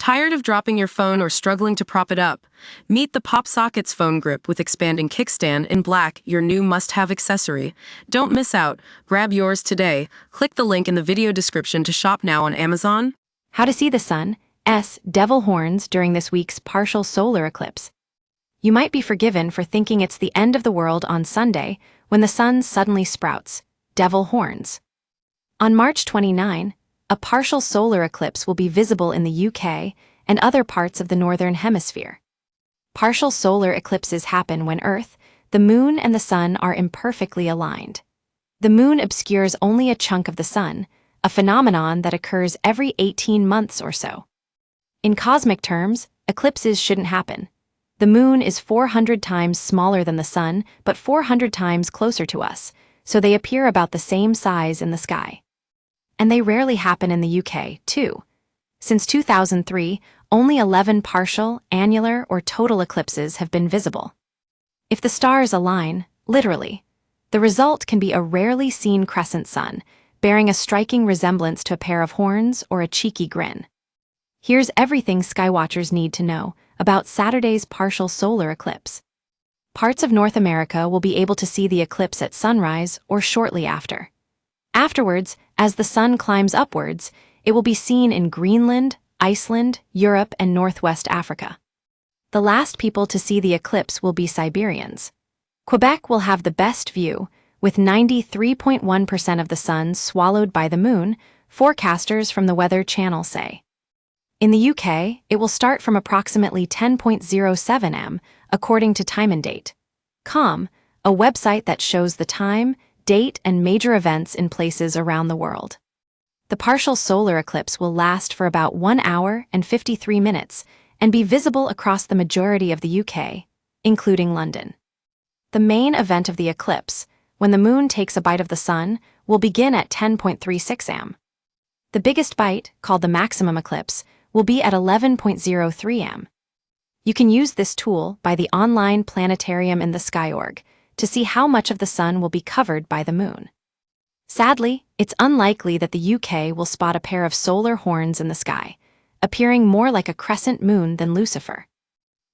Tired of dropping your phone or struggling to prop it up? Meet the Pop Sockets phone grip with expanding kickstand in black, your new must-have accessory. Don't miss out. Grab yours today. Click the link in the video description to shop now on Amazon. How to see the sun's devil horns during this week's partial solar eclipse. You might be forgiven for thinking it's the end of the world on Sunday when the sun suddenly sprouts devil horns. On March 29, a partial solar eclipse will be visible in the UK and other parts of the Northern Hemisphere. Partial solar eclipses happen when Earth, the Moon, and the Sun are imperfectly aligned. The Moon obscures only a chunk of the Sun, a phenomenon that occurs every 18 months or so. In cosmic terms, eclipses shouldn't happen. The Moon is 400 times smaller than the Sun, but 400 times closer to us, so they appear about the same size in the sky. And they rarely happen in the UK, too. Since 2003, only 11 partial, annular, or total eclipses have been visible. If the stars align, literally, the result can be a rarely seen crescent sun, bearing a striking resemblance to a pair of horns or a cheeky grin. Here's everything skywatchers need to know about Saturday's partial solar eclipse. Parts of North America will be able to see the eclipse at sunrise or shortly after. Afterwards, as the sun climbs upwards, it will be seen in Greenland, Iceland, Europe, and Northwest Africa. The last people to see the eclipse will be Siberians. Quebec will have the best view, with 93.1% of the sun swallowed by the moon, forecasters from the Weather Channel say. In the UK, it will start from approximately 10:07 am, according to timeanddate.com, a website that shows the time, date, and major events in places around the world. The partial solar eclipse will last for about 1 hour and 53 minutes and be visible across the majority of the UK, including London. The main event of the eclipse, when the moon takes a bite of the sun, will begin at 10:36 am. The biggest bite, called the maximum eclipse, will be at 11:03 am. You can use this tool by the online planetarium in the Sky.org to see how much of the sun will be covered by the moon. Sadly, it's unlikely that the UK will spot a pair of solar horns in the sky, appearing more like a crescent moon than Lucifer.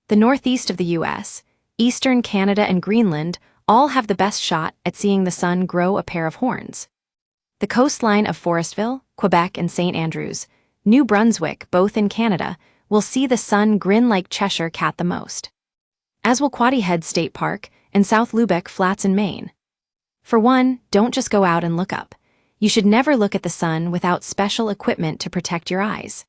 The northeast of the US, eastern Canada, and Greenland all have the best shot at seeing the sun grow a pair of horns. The coastline of Forestville, Quebec, and St. Andrews, New Brunswick, both in Canada, will see the sun grin like Cheshire Cat the most, as will Quoddy Head State Park and South Lubeck Flats in Maine. For one, don't just go out and look up. You should never look at the sun without special equipment to protect your eyes.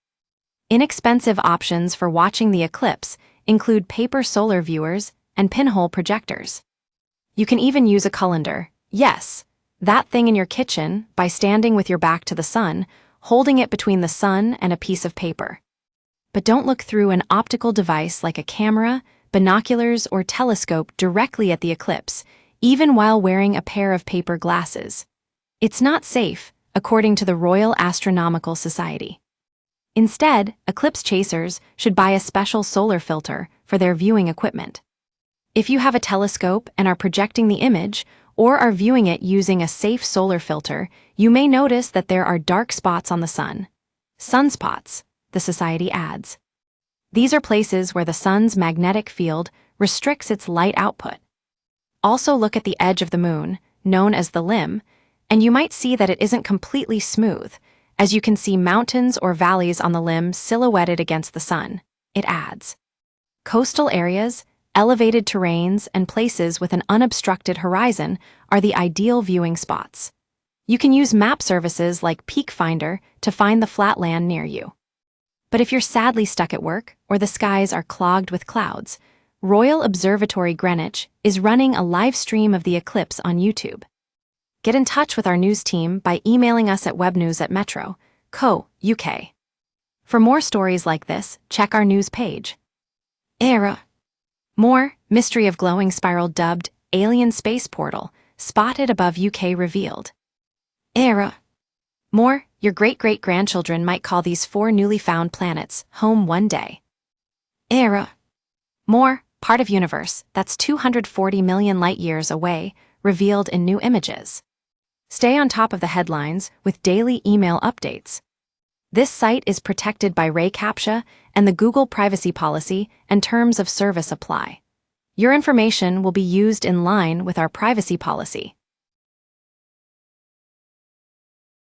Inexpensive options for watching the eclipse include paper solar viewers and pinhole projectors. You can even use a colander, yes, that thing in your kitchen, by standing with your back to the sun, holding it between the sun and a piece of paper. But don't look through an optical device like a camera, binoculars, or telescope directly at the eclipse, even while wearing a pair of paper glasses. It's not safe, according to the Royal Astronomical Society. Instead, eclipse chasers should buy a special solar filter for their viewing equipment. If you have a telescope and are projecting the image, or are viewing it using a safe solar filter, you may notice that there are dark spots on the sun. Sunspots, the Society adds. These are places where the sun's magnetic field restricts its light output. Also look at the edge of the moon, known as the limb, and you might see that it isn't completely smooth, as you can see mountains or valleys on the limb silhouetted against the sun, it adds. Coastal areas, elevated terrains, and places with an unobstructed horizon are the ideal viewing spots. You can use map services like Peak Finder to find the flat land near you. But if you're sadly stuck at work or the skies are clogged with clouds, Royal Observatory Greenwich is running a live stream of the eclipse on YouTube. Get in touch with our news team by emailing us at webnews@metro.co.uk. For more stories like this, check our news page. More mystery of glowing spiral dubbed alien space portal spotted above UK revealed. More, your great-great-grandchildren might call these 4 newly found planets home one day. More, part of universe that's 240 million light-years away, revealed in new images. Stay on top of the headlines with daily email updates. This site is protected by Ray CAPTCHA and the Google privacy policy and terms of service apply. Your information will be used in line with our privacy policy.